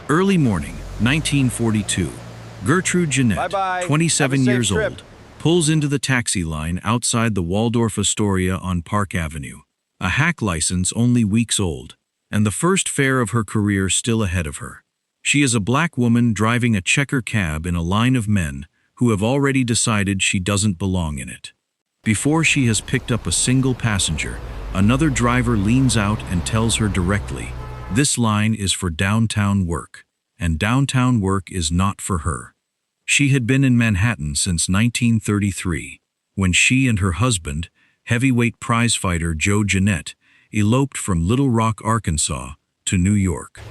Early morning, 1942. Gertrude Jeannette, Bye-bye. Have a 27 safe years trip. old, pulls into the taxi line outside the Waldorf Astoria on Park Avenue. A hack license only weeks old, and the first fare of her career still ahead of her. She is a black woman driving a checker cab in a line of men who have already decided she doesn't belong in it. Before she has picked up a single passenger, another driver leans out and tells her directly, "This line is for downtown work, and downtown work is not for her." She had been in Manhattan since 1933, when she and her husband, heavyweight prizefighter Joe Jeannette, eloped from Little Rock, Arkansas, to New York.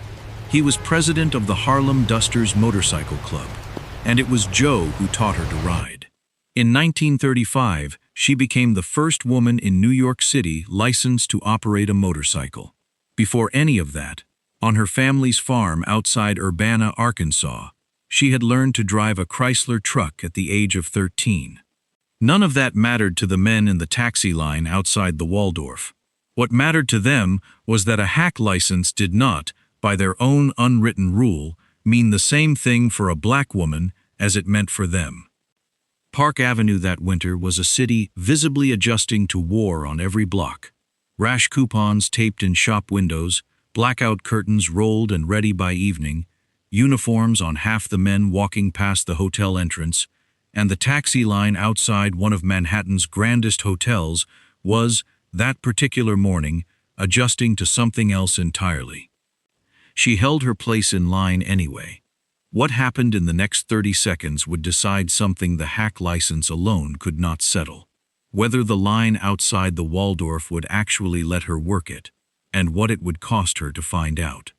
He was president of the Harlem Dusters Motorcycle Club, and it was Joe who taught her to ride. In 1935, she became the first woman in New York City licensed to operate a motorcycle. Before any of that, on her family's farm outside Urbana, Arkansas, she had learned to drive a Chrysler truck at the age of 13. None of that mattered to the men in the taxi line outside the Waldorf. What mattered to them was that a hack license did not, by their own unwritten rule, mean the same thing for a black woman as it meant for them. Park Avenue that winter was a city visibly adjusting to war on every block. Rash coupons taped in shop windows, blackout curtains rolled and ready by evening, uniforms on half the men walking past the hotel entrance, and the taxi line outside one of Manhattan's grandest hotels was, that particular morning, adjusting to something else entirely. She held her place in line anyway. What happened in the next 30 seconds would decide something the hack license alone could not settle. Whether the line outside the Waldorf would actually let her work it, and what it would cost her to find out.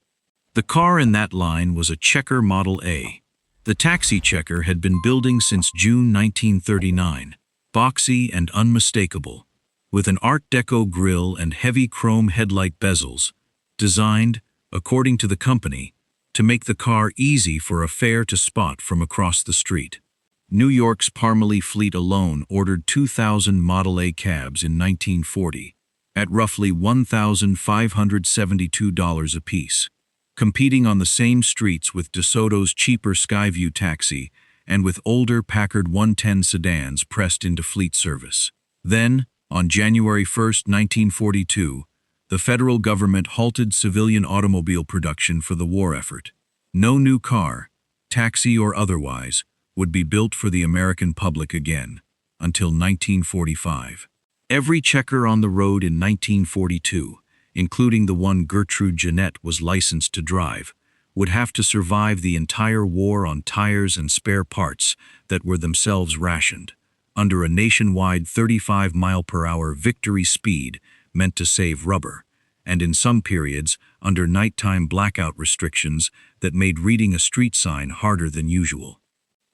The car in that line was a Checker Model A. The taxi checker had been building since June 1939, boxy and unmistakable, with an Art Deco grille and heavy chrome headlight bezels, designed, according to the company, to make the car easy for a fare to spot from across the street. New York's Parmalee fleet alone ordered 2,000 Model A cabs in 1940, at roughly $1,572 apiece, competing on the same streets with DeSoto's cheaper Skyview taxi and with older Packard 110 sedans pressed into fleet service. Then, on January 1, 1942, the federal government halted civilian automobile production for the war effort. No new car, taxi or otherwise, would be built for the American public again, until 1945. Every checker on the road in 1942, including the one Gertrude Jeannette was licensed to drive, would have to survive the entire war on tires and spare parts that were themselves rationed, under a nationwide 35-mile-per-hour victory speed meant to save rubber, and in some periods under nighttime blackout restrictions that made reading a street sign harder than usual.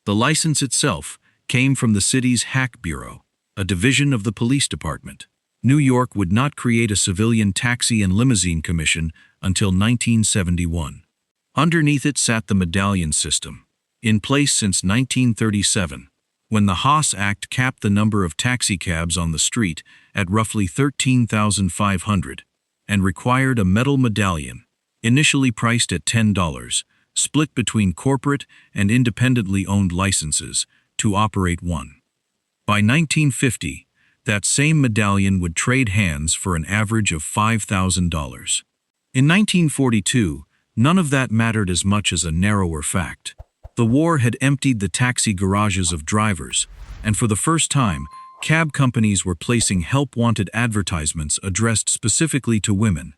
The license itself came from the city's Hack Bureau, a division of the police department. New York would not create a civilian taxi and limousine commission until 1971. Underneath it sat the medallion system, in place since 1937, when the Haas Act capped the number of taxicabs on the street at roughly 13,500, and required a metal medallion, initially priced at $10, split between corporate and independently owned licenses, to operate one. By 1950, that same medallion would trade hands for an average of $5,000. In 1942, none of that mattered as much as a narrower fact. The war had emptied the taxi garages of drivers, and for the first time, cab companies were placing help-wanted advertisements addressed specifically to women,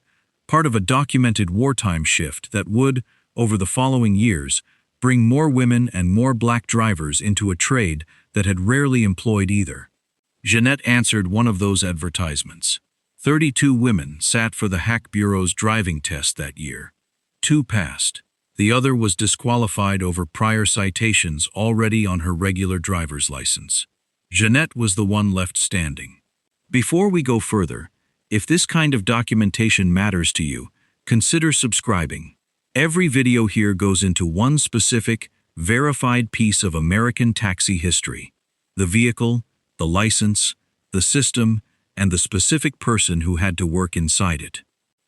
part of a documented wartime shift that would, over the following years, bring more women and more black drivers into a trade that had rarely employed either. Jeannette answered one of those advertisements. 32 women sat for the Hack Bureau's driving test that year. 2 passed. The other was disqualified over prior citations already on her regular driver's license. Jeannette was the one left standing. Before we go further, if this kind of documentation matters to you, consider subscribing. Every video here goes into one specific, verified piece of American taxi history: the vehicle, the license, the system, and the specific person who had to work inside it.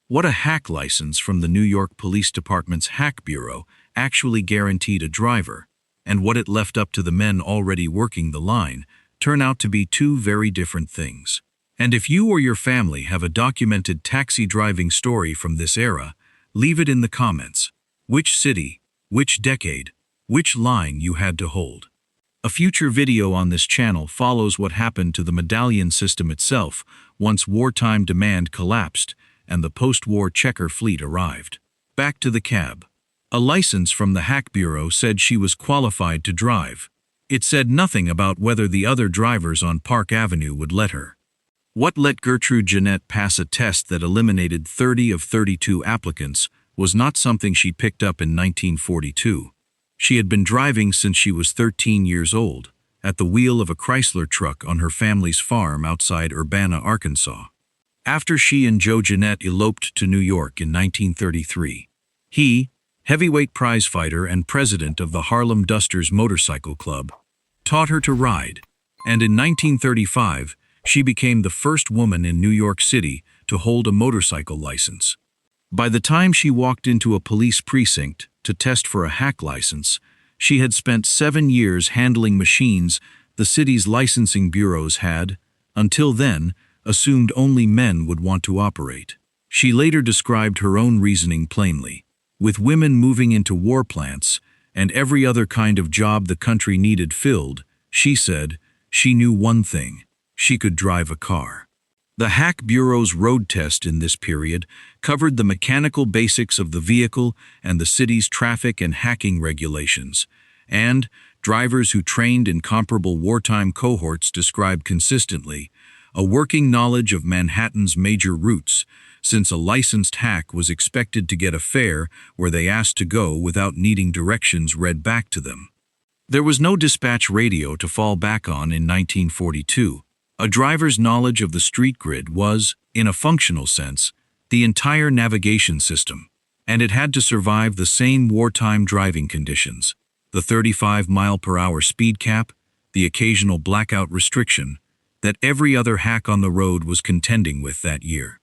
What a hack license from the New York Police Department's Hack Bureau actually guaranteed a driver, and what it left up to the men already working the line, turn out to be two very different things. And if you or your family have a documented taxi driving story from this era, leave it in the comments. Which city, which decade, which line you had to hold. A future video on this channel follows what happened to the medallion system itself once wartime demand collapsed and the post-war checker fleet arrived. Back to the cab. A license from the Hack Bureau said she was qualified to drive. It said nothing about whether the other drivers on Park Avenue would let her. What let Gertrude Jeannette pass a test that eliminated 30 of 32 applicants was not something she picked up in 1942. She had been driving since she was 13 years old, at the wheel of a Chrysler truck on her family's farm outside Urbana, Arkansas. After she and Joe Jeannette eloped to New York in 1933, he, heavyweight prizefighter and president of the Harlem Dusters Motorcycle Club, taught her to ride, and in 1935, she became the first woman in New York City to hold a motorcycle license. By the time she walked into a police precinct to test for a hack license, she had spent 7 years handling machines the city's licensing bureaus had, until then, assumed only men would want to operate. She later described her own reasoning plainly. With women moving into war plants and every other kind of job the country needed filled, she said, she knew one thing: she could drive a car. The Hack Bureau's road test in this period covered the mechanical basics of the vehicle and the city's traffic and hacking regulations, and drivers who trained in comparable wartime cohorts described consistently a working knowledge of Manhattan's major routes, since a licensed hack was expected to get a fare where they asked to go without needing directions read back to them. There was no dispatch radio to fall back on in 1942. A driver's knowledge of the street grid was, in a functional sense, the entire navigation system, and it had to survive the same wartime driving conditions: the 35-mile-per-hour speed cap, the occasional blackout restriction, that every other hack on the road was contending with that year.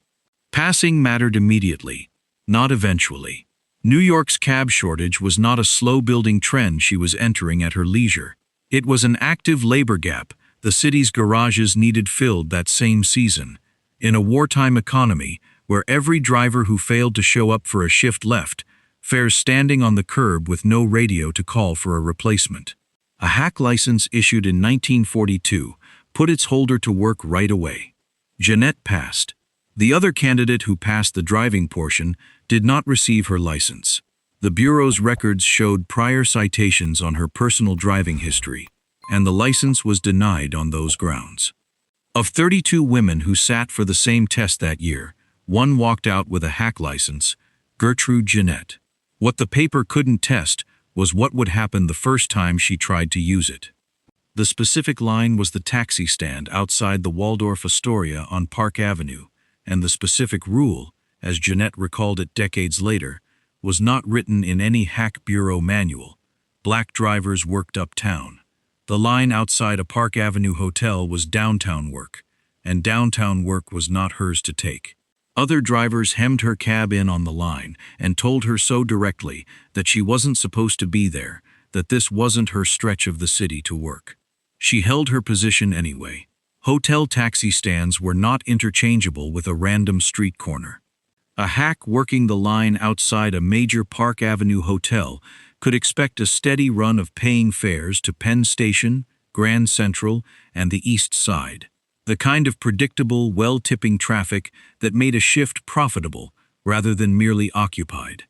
Passing mattered immediately, not eventually. New York's cab shortage was not a slow-building trend she was entering at her leisure. It was an active labor gap the city's garages needed filled that same season. In a wartime economy where every driver who failed to show up for a shift left, fares standing on the curb with no radio to call for a replacement. A hack license issued in 1942 put its holder to work right away. Jeannette passed. The other candidate who passed the driving portion did not receive her license. The Bureau's records showed prior citations on her personal driving history, and the license was denied on those grounds. Of 32 women who sat for the same test that year, one walked out with a hack license: Gertrude Jeannette. What the paper couldn't test was what would happen the first time she tried to use it. The specific line was the taxi stand outside the Waldorf Astoria on Park Avenue, and the specific rule, as Jeannette recalled it decades later, was not written in any Hack Bureau manual. Black drivers worked uptown. The line outside a Park Avenue hotel was downtown work, and downtown work was not hers to take. Other drivers hemmed her cab in on the line and told her so directly that she wasn't supposed to be there, that this wasn't her stretch of the city to work. She held her position anyway. Hotel taxi stands were not interchangeable with a random street corner. A hack working the line outside a major Park Avenue hotel could expect a steady run of paying fares to Penn Station, Grand Central, and the East Side. The kind of predictable, well-tipping traffic that made a shift profitable rather than merely occupied.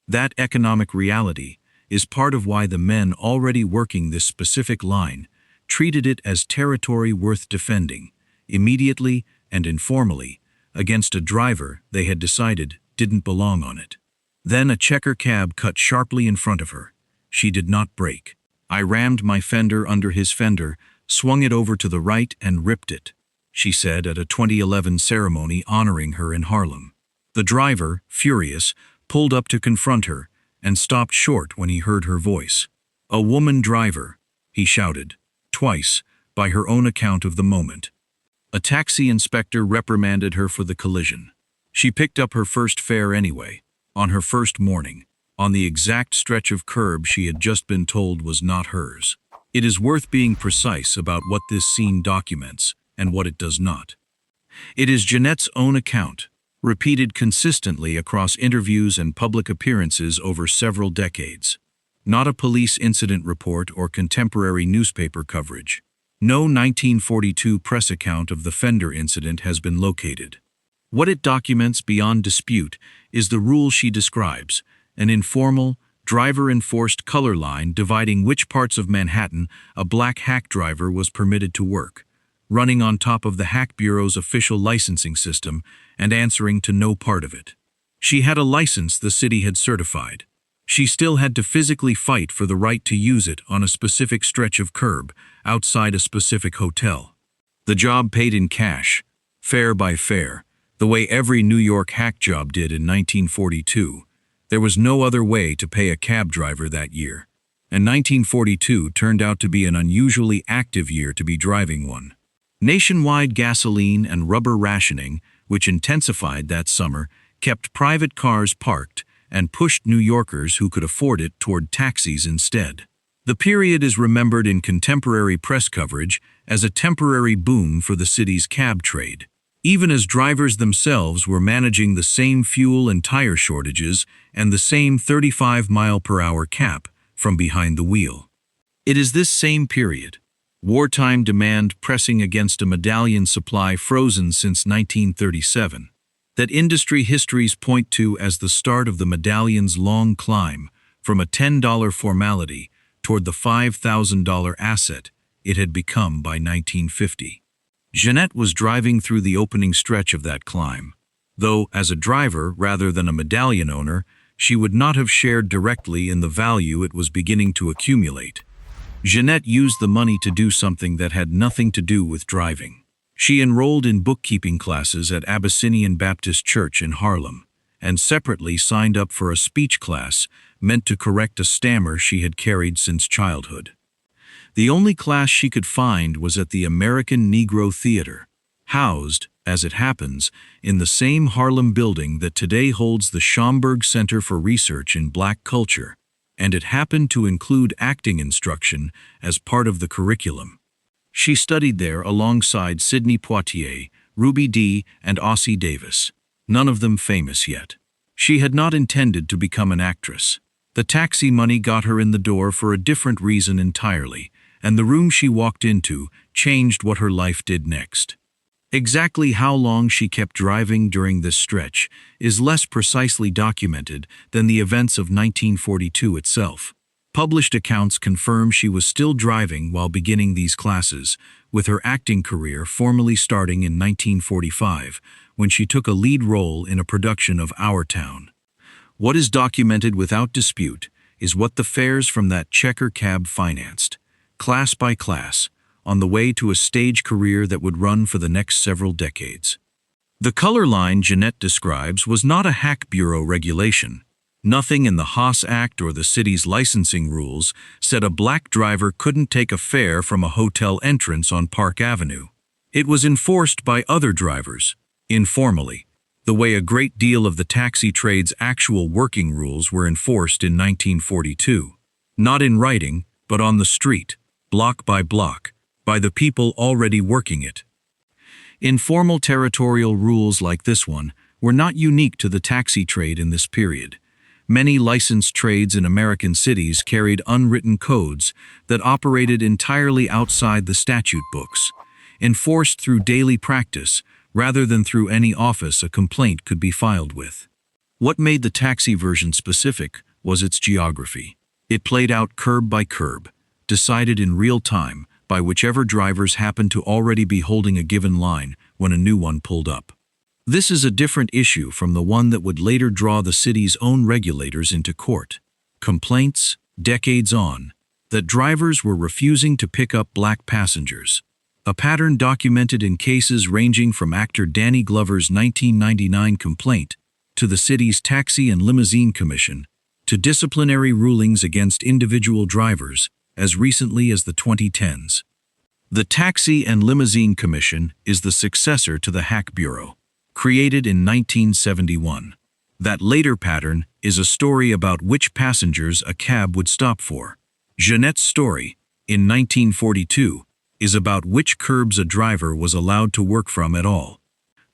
That economic reality is part of why the men already working this specific line treated it as territory worth defending, immediately and informally, against a driver they had decided didn't belong on it. Then a checker cab cut sharply in front of her. She did not brake. I rammed my Fender under his fender, swung it over to the right and ripped it, she said at a 2011 ceremony honoring her in Harlem. The driver, furious, pulled up to confront her and stopped short when he heard her voice. "A woman driver," he shouted, twice, by her own account of the moment. A taxi inspector reprimanded her for the collision. She picked up her first fare anyway, on her first morning, on the exact stretch of curb she had just been told was not hers. It is worth being precise about what this scene documents and what it does not. It is Jeannette's own account, repeated consistently across interviews and public appearances over several decades. Not a police incident report or contemporary newspaper coverage. No 1942 press account of the Fender incident has been located. What it documents beyond dispute is the rule she describes, an informal, driver-enforced color line dividing which parts of Manhattan a black hack driver was permitted to work, running on top of the Hack Bureau's official licensing system and answering to no part of it. She had a license the city had certified. She still had to physically fight for the right to use it on a specific stretch of curb outside a specific hotel. The job paid in cash, fare by fare, the way every New York hack job did in 1942. There was no other way to pay a cab driver that year, and 1942 turned out to be an unusually active year to be driving one. Nationwide gasoline and rubber rationing, which intensified that summer, kept private cars parked and pushed New Yorkers who could afford it toward taxis instead. The period is remembered in contemporary press coverage as a temporary boom for the city's cab trade, even as drivers themselves were managing the same fuel and tire shortages and the same 35-mile-per-hour cap from behind the wheel. It is this same period, wartime demand pressing against a medallion supply frozen since 1937, that industry histories point to as the start of the medallion's long climb from a $10 formality toward the $5,000 asset it had become by 1950. Jeannette was driving through the opening stretch of that climb, though as a driver rather than a medallion owner, she would not have shared directly in the value it was beginning to accumulate. Jeannette used the money to do something that had nothing to do with driving. She enrolled in bookkeeping classes at Abyssinian Baptist Church in Harlem, and separately signed up for a speech class meant to correct a stammer she had carried since childhood. The only class she could find was at the American Negro Theater, housed, as it happens, in the same Harlem building that today holds the Schomburg Center for Research in Black Culture, and it happened to include acting instruction as part of the curriculum. She studied there alongside Sidney Poitier, Ruby Dee, and Ossie Davis, none of them famous yet. She had not intended to become an actress. The taxi money got her in the door for a different reason entirely, and the room she walked into changed what her life did next. Exactly how long she kept driving during this stretch is less precisely documented than the events of 1942 itself. Published accounts confirm she was still driving while beginning these classes, with her acting career formally starting in 1945, when she took a lead role in a production of Our Town. What is documented without dispute is what the fares from that checker cab financed, class by class, on the way to a stage career that would run for the next several decades. The color line Jeannette describes was not a Hack Bureau regulation. Nothing in the Haas Act or the city's licensing rules said a black driver couldn't take a fare from a hotel entrance on Park Avenue. It was enforced by other drivers, informally, the way a great deal of the taxi trade's actual working rules were enforced in 1942. Not in writing, but on the street, block by block, by the people already working it. Informal territorial rules like this one were not unique to the taxi trade in this period. Many licensed trades in American cities carried unwritten codes that operated entirely outside the statute books, enforced through daily practice rather than through any office a complaint could be filed with. What made the taxi version specific was its geography. It played out curb by curb, decided in real time by whichever drivers happened to already be holding a given line when a new one pulled up. This is a different issue from the one that would later draw the city's own regulators into court. Complaints, decades on, that drivers were refusing to pick up black passengers, a pattern documented in cases ranging from actor Danny Glover's 1999 complaint to the city's Taxi and Limousine Commission, to disciplinary rulings against individual drivers as recently as the 2010s. The Taxi and Limousine Commission is the successor to the Hack Bureau. created in 1971. That later pattern is a story about which passengers a cab would stop for. Jeannette's story, in 1942, is about which curbs a driver was allowed to work from at all.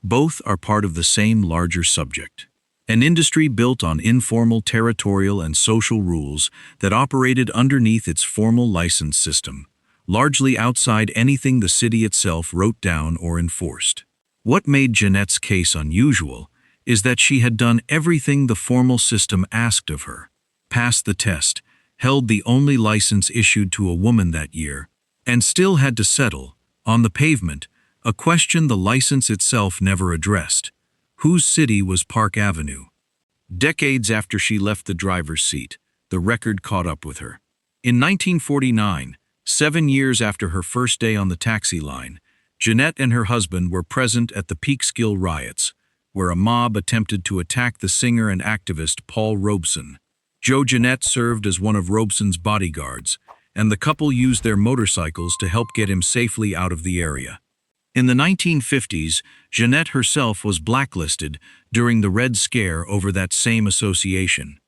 Both are part of the same larger subject. An industry built on informal territorial and social rules that operated underneath its formal license system, largely outside anything the city itself wrote down or enforced. What made Jeannette's case unusual is that she had done everything the formal system asked of her, passed the test, held the only license issued to a woman that year, and still had to settle, on the pavement, a question the license itself never addressed: whose city was Park Avenue? Decades after she left the driver's seat, the record caught up with her. In 1949, 7 years after her first day on the taxi line, Jeannette and her husband were present at the Peekskill riots, where a mob attempted to attack the singer and activist Paul Robeson. Jeannette served as one of Robeson's bodyguards, and the couple used their motorcycles to help get him safely out of the area. In the 1950s, Jeannette herself was blacklisted during the Red Scare over that same association.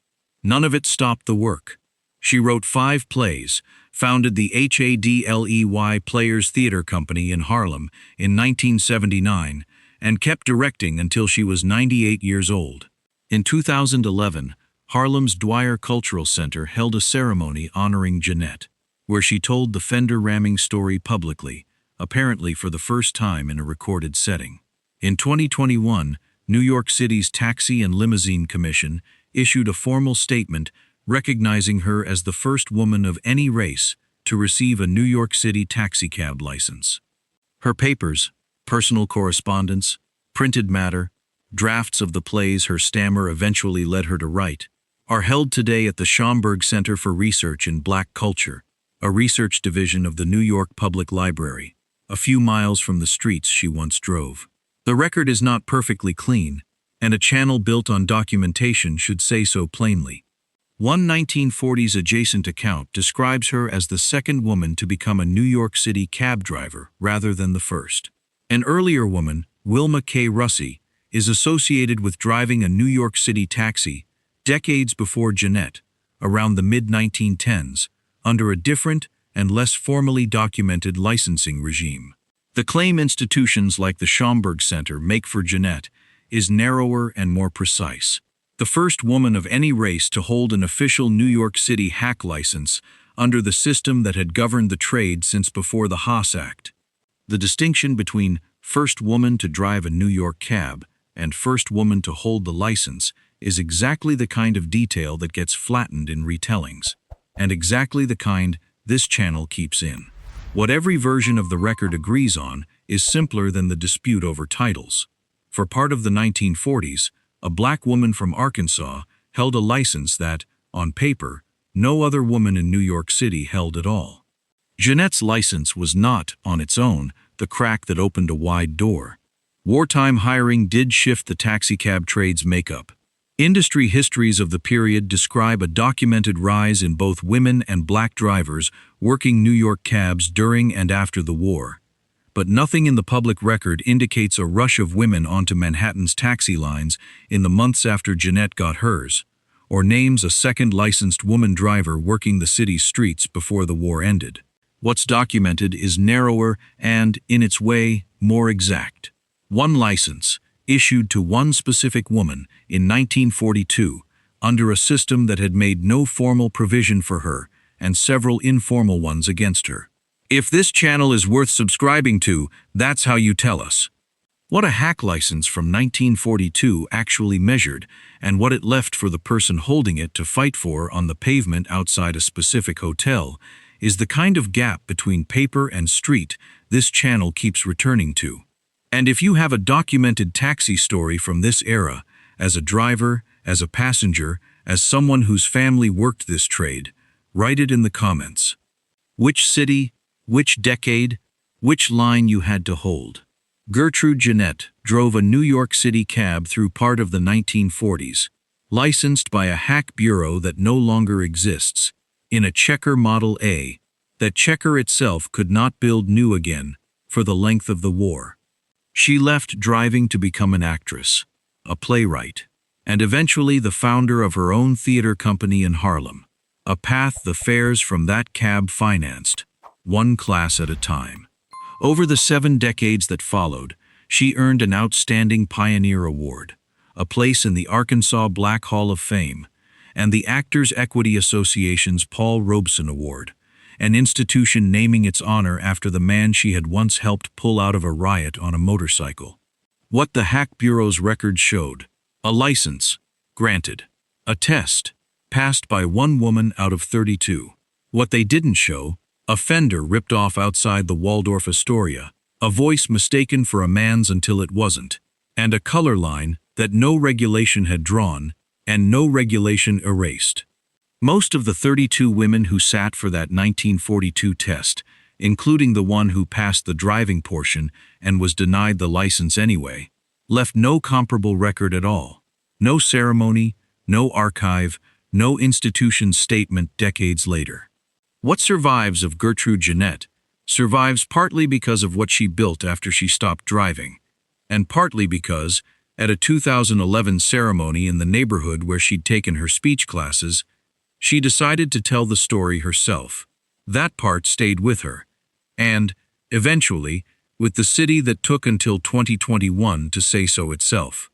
None of it stopped the work. She wrote 5 plays, founded the Hadley Players Theater Company in Harlem in 1979, and kept directing until she was 98 years old. In 2011, Harlem's Dwyer Cultural Center held a ceremony honoring Jeannette, where she told the Fender ramming story publicly, apparently for the first time in a recorded setting. In 2021, New York City's Taxi and Limousine Commission issued a formal statement recognizing her as the first woman of any race to receive a New York City taxicab license. Her papers, personal correspondence, printed matter, drafts of the plays her stammer eventually led her to write, are held today at the Schomburg Center for Research in Black Culture, a research division of the New York Public Library, a few miles from the streets she once drove. The record is not perfectly clean, and a channel built on documentation should say so plainly. One 1940s adjacent account describes her as the second woman to become a New York City cab driver rather than the first. An earlier woman, Wilma K. Russey, is associated with driving a New York City taxi decades before Jeannette, around the mid-1910s, under a different and less formally documented licensing regime. The claim institutions like the Schomburg Center make for Jeannette is narrower and more precise. The first woman of any race to hold an official New York City hack license under the system that had governed the trade since before the Haas Act. The distinction between first woman to drive a New York cab and first woman to hold the license is exactly the kind of detail that gets flattened in retellings, and exactly the kind this channel keeps in. What every version of the record agrees on is simpler than the dispute over titles. For part of the 1940s, a black woman from Arkansas held a license that, on paper, no other woman in New York City held at all. Jeannette's license was not, on its own, the crack that opened a wide door. Wartime hiring did shift the taxicab trade's makeup. Industry histories of the period describe a documented rise in both women and black drivers working New York cabs during and after the war. But nothing in the public record indicates a rush of women onto Manhattan's taxi lines in the months after Jeannette got hers, or names a second licensed woman driver working the city's streets before the war ended. What's documented is narrower and, in its way, more exact. One license, issued to one specific woman in 1942, under a system that had made no formal provision for her and several informal ones against her. If this channel is worth subscribing to, that's how you tell us. What a hack license from 1942 actually measured, and what it left for the person holding it to fight for on the pavement outside a specific hotel, is the kind of gap between paper and street this channel keeps returning to. And if you have a documented taxi story from this era, as a driver, as a passenger, as someone whose family worked this trade, write it in the comments. Which city, which decade, which line you had to hold. Gertrude Jeannette drove a New York City cab through part of the 1940s, licensed by a hack bureau that no longer exists, in a Checker Model A, that Checker itself could not build new again for the length of the war. She left driving to become an actress, a playwright, and eventually the founder of her own theater company in Harlem, a path the fares from that cab financed, one class at a time. Over the 7 decades that followed, she earned an Outstanding Pioneer Award, a place in the Arkansas Black Hall of Fame, and the Actors Equity Association's Paul Robeson Award, an institution naming its honor after the man she had once helped pull out of a riot on a motorcycle. What the Hack Bureau's records showed: a license, granted. A test, passed by 1 woman out of 32. What they didn't show: a Fender ripped off outside the Waldorf Astoria, a voice mistaken for a man's until it wasn't, and a color line that no regulation had drawn and no regulation erased. Most of the 32 women who sat for that 1942 test, including the one who passed the driving portion and was denied the license anyway, left no comparable record at all. No ceremony, no archive, no institution statement decades later. What survives of Gertrude Jeannette survives partly because of what she built after she stopped driving, and partly because, at a 2011 ceremony in the neighborhood where she'd taken her speech classes, she decided to tell the story herself. That part stayed with her, and, eventually, with the city that took until 2021 to say so itself.